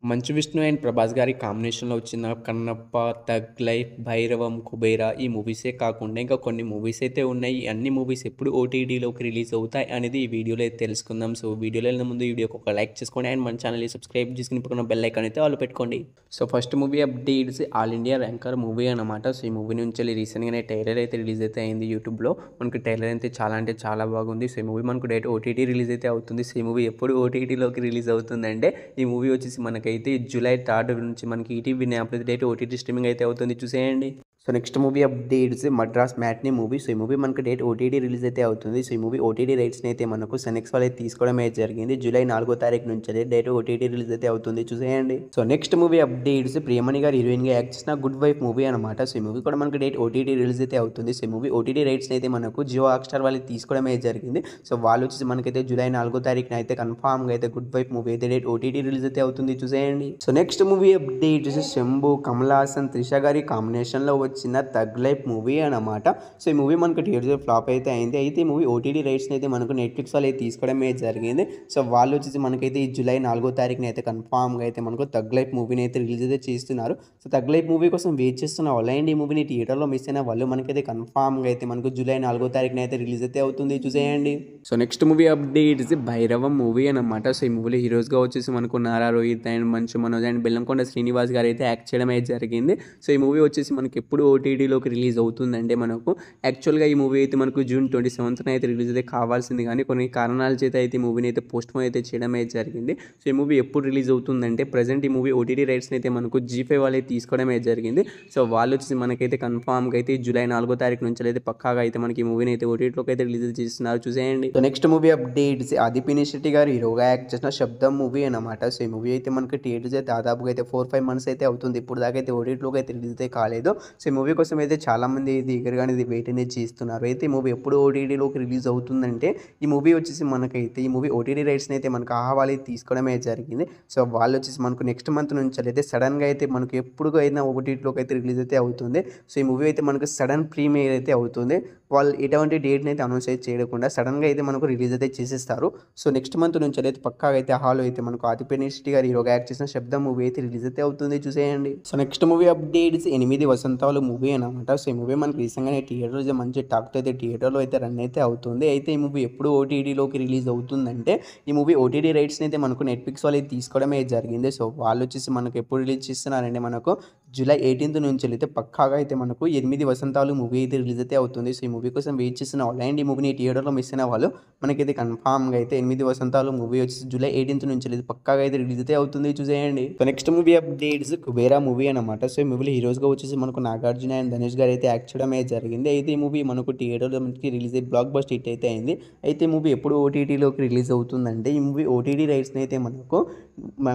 Manchu Vishnu and Prabhas గారి కాంబినేషన్‌లో వచ్చిన 'కన్నప్ప', 'థగ్ లైఫ్', 'భైరవం', 'కుబేర' ఈ మూవీసే కాకుండా ఇంకా కొన్ని మూవీస్ అయితే ఉన్నాయి. ఈ అన్ని మూవీస్ ఎప్పుడు ఓటీటీలోకి రిలీజ్ అవుతాయి అనేది ఈ వీడియోలో అయితే తెలుసుకుందాం. సో వీడియోలో వెళ్ళే ముందు ఈ వీడియోకి ఒక లైక్ చేసుకోండి అండ్ మన ఛానల్‌ని సబ్స్క్రైబ్ చేసుకొని పక్కన బెల్ ఐకాన్ అయితే ఆల్ పెట్టుకోండి. So first movie updates all India ranker movie అనమాట. సో ఈ మూవీ నుంచి రీసెంట్‌గానే ట్రైలర్ అయితే రిలీజ్ అయితే అయింది యూట్యూబ్‌లో. మనకి ట్రైలర్ అయితే చాలా అంటే చాలా బాగుంది. సో ఈ మూవీ మనకు డైరెక్ట్ ఓటీటీ రిలీజ్ అయితే అవుతుంది. సో ఈ మూవీ ఎప్పుడు ఓటీటీలోకి రిలీజ్ అవుతుందంటే ఈ మూవీ వచ్చేసి మనకైతే జూలై 3 నుంచి మనకి ఈటీవీ యాప్లో డైరెక్ట్ ఓటీటీ స్ట్రీమింగ్ అయితే అవుతుంది, చూసేయండి. So next movie updates Madras matinee movie. So ఈ మూవీ మనకు డేట్ ఓటీటీ రిలీజ్ అయితే అవుతుంది. సో ఈ మూవీ ఓటీటీ రైట్స్ని అయితే మనకు సనెక్స్ వాళ్ళు అయితే తీసుకోవడం అయితే జరిగింది. జూలై 4 నుంచి డేట్ ఓటీటీ రిలీజ్ అయితే అవుతుంది, చూసేయండి. So next movie updates Priyamani గారు హీరోయిన్గా యాక్ట్ చేసిన గుడ్ వైఫ్ మూవీ అనమాట. సో ఈ మూవీ కూడా మనకు డేట్ ఓటీటీ రిలీజ్ అయితే అవుతుంది. సో ఈ మూవీ ఓటీటీ రైట్స్ని అయితే మనకు జియో హాట్‌స్టార్ వాళ్ళు తీసుకోవడం అయితే జరిగింది. సో వాళ్ళు వచ్చేసి మనకైతే జూలై 4 అయితే కన్ఫామ్గా అయితే గుడ్ వైఫ్ మూవీ అయితే డేట్ ఓటీటీ రిలీజ్ అయితే అవుతుంది, చూసేయండి. So next movie updates Shambhu, Kamal Haasan, Trisha గారి కాంబినేషన్లో వచ్చిన థగ్ లైఫ్ మూవీ అనమాట. సో ఈ మూవీ మనకు థియేటర్ ఫ్లాప్ అయితే అయింది. అయితే ఈ మూవీ ఓటీటీ రైట్స్ని అయితే మనకు నెట్ఫ్లిక్స్ వాళ్ళు అయితే తీసుకోవడమే జరిగింది. సో వాళ్ళు వచ్చేసి మనకైతే ఈ జూలై 4 అయితే కన్ఫామ్గా అయితే మనకు థగ్ లైఫ్ మూవీని అయితే రిలీజ్ అయితే చేస్తున్నారు. సో థగ్ లైఫ్ మూవీ కోసం వెయిట్ చేస్తున్న వాళ్ళు అండ్ ఈ మూవీని థియేటర్లో మిస్ అయిన వాళ్ళు మనకైతే కన్ఫామ్గా అయితే మనకు జూలై 4 అయితే రిలీజ్ అయితే అవుతుంది, చూసేయండి. So next movie updates Bhairavam movie అనమాట. సో ఈ మూవీలో హీరోస్గా వచ్చేసి మనకు నారా రోహిత్ అండ్ మంచు మనోజ్ అండ్ బెల్లంకొండ శ్రీనివాస్ గారు అయితే యాక్ట్ చేయడం అయితే జరిగింది. సో ఈ మూవీ వచ్చేసి మనకి ఎప్పుడు ఓటీటీలోకి రిలీజ్ అవుతుందంటే మనకు యాక్చువల్గా ఈ మూవీ అయితే మనకు జూన్ 27 అయితే రిలీజ్ అయితే కావాల్సింది, కానీ కొన్ని కారణాల చేత అయితే ఈ మూవీని అయితే పోస్ట్పోన్ అయితే చేయడం అయితే జరిగింది. సో ఈ మూవీ ఎప్పుడు రిలీజ్ అవుతుందంటే ప్రజెంట్ ఈ మూవీ ఓటీటీ రైట్స్ని అయితే మనకు G5 వాళ్ళు అయితే తీసుకోవడం అయితే జరిగింది. సో వాళ్ళు వచ్చేసి మనకైతే కన్ఫామ్గా అయితే జూలై 4 నుంచి అయితే పక్కాగా అయితే మనకి ఈ మూవీని అయితే ఓటీటీలోకి అయితే రిలీజ్ చేస్తున్నారు, చూసేయండి. So next movie updates Aadi Pinisetty garu హీరోగా యాక్ట్ చేసిన శబ్దం మూవీ అనమాట. సో ఈ మూవీ అయితే మనకి థియేటర్స్ అయితే దాదాపుగా అయితే 4-5 మంత్స్ అయితే అవుతుంది. ఇప్పుడు దాకా అయితే ఓటీటీలోకి అయితే రిలీజ్ అయితే కాలేదు. సో ఈ మూవీ కోసం అయితే చాలామంది ఇది ఈగర్గానే ఇది వెయిట్ అనేది చేస్తున్నారు. అయితే ఈ మూవీ ఎప్పుడు ఓటీటీలోకి రిలీజ్ అవుతుందంటే ఈ మూవీ వచ్చేసి మనకైతే ఈ మూవీ ఓటీటీ రైట్స్ని అయితే మనకు ఆహ్వాలి తీసుకోవడమే జరిగింది. సో వాళ్ళు వచ్చేసి మనకు నెక్స్ట్ మంత్ నుంచి అయితే సడన్గా అయితే మనకు ఎప్పుడు అయినా ఓటీటీలోకి అయితే రిలీజ్ అయితే అవుతుంది. సో ఈ మూవీ అయితే మనకు సడన్ ప్రీమియర్ అయితే అవుతుంది. వాళ్ళు ఎటువంటి డేట్ని అయితే అనౌన్స్ అయితే చేయకుండా సడన్గా అయితే మనకు రిలీజ్ అయితే చేసేస్తారు. సో నెక్స్ట్ మంత్ నుంచి అయితే పక్కాగా అయితే హాల్ అయితే మనకు ఆదిపిని శెట్టి గారు హీరోగా యాక్ట్ చేసిన శబ్దం మూవీ అయితే రిలీజ్ అయితే అవుతుంది, చూసేయండి. సో నెక్స్ట్ మూవీ అప్డేట్స్ 8 వసంతాలు మూవీ అనమాట. సో ఈ మూవీ మనకి రీసెంట్గానే థియేటర్లో మంచి టాక్తో అయితే థియేటర్లో అయితే రన్ అయితే అవుతుంది. అయితే ఈ మూవీ ఎప్పుడు ఓటీటీలోకి రిలీజ్ అవుతుందంటే ఈ మూవీ ఓటీటీ రైట్స్ని అయితే మనకు నెట్ఫ్లిక్స్ వాళ్ళు అయితే తీసుకోవడమే జరిగింది. సో వాళ్ళు వచ్చేసి మనకు ఎప్పుడు రిలీజ్ చేస్తున్నారంటే మనకు జూలై 18 నుంచి అయితే పక్కాగా అయితే మనకు 8 వసంతాలు మూవీ అయితే రిలీజ్ అయితే అవుతుంది. సో ఈ మూవీ కోసం వెయిట్ చేసిన వాళ్ళు అండ్ ఈ మూవీని థియేటర్లో మిస్ అయిన వాళ్ళు మనకైతే కన్ఫామ్గా అయితే 8 వసంతాలు మూవీ వచ్చేసి జూలై 18 నుంచి అయితే పక్కాగా అయితే రిలీజ్ అయితే అవుతుంది, చూసేయండి. So next movie updates Kubera movie అనమాట. సో ఈ మూవీలో హీరోస్గా వచ్చేసి మనకు నాగార్జున అండ్ ధనుష్ గారు అయితే యాక్ట్ చేయడం అయితే జరిగింది. అయితే ఈ మూవీ మనకు థియేటర్లో మనకి రిలీజ్ అయ్యి బ్లాక్ బస్టర్ హిట్ అయితే అయింది. అయితే ఈ మూవీ ఎప్పుడు ఓటీటీలోకి రిలీజ్ అవుతుందంటే ఈ మూవీ ఓటీటీ రైట్స్ని అయితే మనకు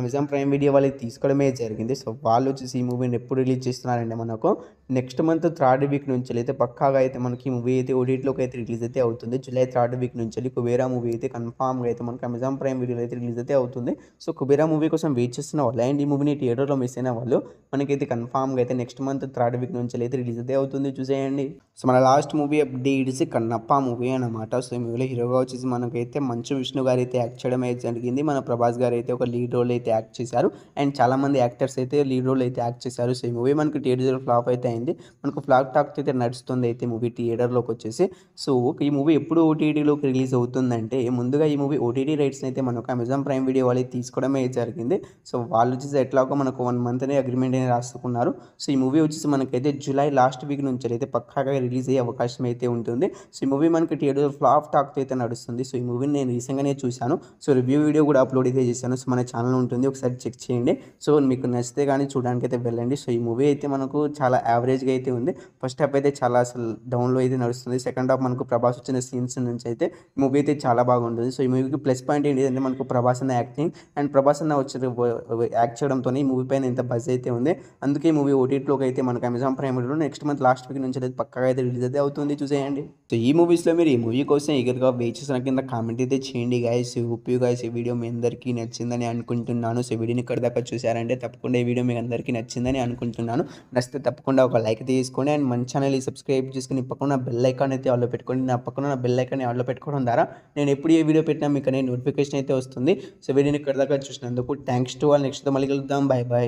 అమెజాన్ ప్రైమ్ వీడియో వాళ్ళకి తీసుకోవడమే జరిగింది. సో వాళ్ళు వచ్చేసి ఈ మూవీని ఎప్పుడు రిలీజ్ చేస్తున్నారంటే మనకు నెక్స్ట్ మంత్ 3rd వీక్ నుంచి అయితే పక్కాగా అయితే మనకి ఈ మూవీ అయితే ఓటీటీలోకి అయితే రిలీజ్ అయితే అవుతుంది. జూలై 3rd వీక్ నుంచి కుబేరా మూవీ అయితే కన్ఫామ్గా అయితే మనకి అమెజాన్ ప్రైమ్ వీడియోలో అయితే రిలీజ్ అయితే అవుతుంది. సో కుబేరా మూవీ కోసం వెయిట్ చేస్తున్న వాళ్ళు అండ్ ఈ మూవీని థియేటర్లో మిస్ అయిన వాళ్ళు మనకైతే కన్ఫామ్గా అయితే నెక్స్ట్ మంత్ 3rd వీక్ నుంచి అయితే రిలీజ్ అయితే అవుతుంది, చూసేయండి. సో మన last movie updates Kannappa movie అనమాట. సో ఈ మూవీలో హీరోగా వచ్చేసి మనకైతే మంచు విష్ణు గారు అయితే యాక్ట్ చేయడం అయితే జరిగింది. మన ప్రభాస్ గారు అయితే ఒక లీడ్ రోల్ అయితే యాక్ట్ చేశారు అండ్ చాలామంది యాక్టర్స్ అయితే లీడ్ రోల్ అయితే యాక్ట్ చేశారు. సో ఈ మూవీ మనకి థియేటర్ ఫ్లాప్ అయితే అయింది. మనకు ఫ్లాప్ టాక్ అయితే నడుస్తుంది అయితే మూవీ థియేటర్లోకి వచ్చేసి. సో ఈ మూవీ ఎప్పుడు ఓటీటీలోకి రిలీజ్ అవుతుందంటే ముందుగా ఈ మూవీ ఓటీటీ రైట్స్ని అయితే మనకు అమెజాన్ ప్రైమ్ వీడియో వాళ్ళు తీసుకోవడమే జరిగింది. సో వాళ్ళు వచ్చేసి ఎట్లాగో మనకు 1 మంత్ అగ్రిమెంట్ అనేది రాసుకున్నారు. సో ఈ మూవీ వచ్చేసి మనకైతే జూలై లాస్ట్ వీక్ నుంచి అయితే పక్కాగా రిలీజ్ అయ్యే అవకాశం అయితే ఉంటుంది. సో ఈ మూవీ మనకి థియేటర్ ఫ్లాప్ టాక్తో అయితే నడుస్తుంది. సో ఈ మూవీని నేను రీసెంట్గానే చూశాను. సో రివ్యూ వీడియో కూడా అప్లోడ్ అయితే చేశాను. సో మన ఛానల్ ఉంటుంది, ఒకసారి చెక్ చేయండి. సో మీకు నచ్చితే కానీ చూడడానికి అయితే వెళ్ళండి. సో ఈ మూవీ అయితే మనకు చాలా యావరేజ్గా అయితే ఉంది. ఫస్ట్ హాఫ్ అయితే చాలా అసలు డౌన్లో అయితే నడుస్తుంది. సెకండ్ హాఫ్ మనకు ప్రభాస్ వచ్చిన సీన్స్ నుంచి అయితే మూవీ అయితే చాలా బాగుంటుంది. సో ఈ మూవీకి ప్లస్ పాయింట్ ఏంటంటే మనకు ప్రభాస్ అన్న యాక్టింగ్ అండ్ ప్రభాస్ అన్న వచ్చి యాక్ట్ చేయడంతో ఈ మూవీ పైన ఎంత బజ్ అయితే ఉంది. అందుకే ఈ మూవీ ఓటీటీలోకి అయితే మనకు అమెజాన్ ప్రైమ్ వీడియోలో నెక్స్ట్ మంత్ లాస్ట్ వీక్ నుంచి అయితే పక్కాగా అయితే రిలీజ్ అయితే అవుతుంది, చూసేయండి. సో ఈ మూవీస్‌లో మీరు ఈ మూవీ కోసం ఈగర్‌గా వెయిట్ చేస్తున్న కింద కామెంట్ అయితే చేయండి గైస్. హోప్ యూ గైస్ ఈ వీడియో మీ అందరికీ నచ్చిందని అనుకుంటున్నాను. సో వీడియోని ఇక్కడి దాకా చూసారంటే తప్పకుండా ఈ వీడియో మీ అందరికీ నచ్చిందని అనుకుంటున్నాను. నచ్చితే తప్పకుండా ఒక లైక్ తీసుకోండి అండ్ మన ఛానల్‌ని సబ్స్క్రైబ్ చేసుకొని పక్కన బెల్ ఐకాన్ అయితే ఆల్‌లో పెట్టుకోండి. నా పక్కన ఉన్న బెల్ ఐకాన్‌ని ఆల్‌లో పెట్టుకోవడం ద్వారా నేను ఎప్పుడు ఏ వీడియో పెట్టినా మీకు అనేది నోటిఫికేషన్ అయితే వస్తుంది. సో వీడియోని ఇక్కడి దాకా చూసినందుకు థాంక్స్ టు ఆల్. నెక్స్ట్‌తో మళ్ళీ కలుద్దాం. By by.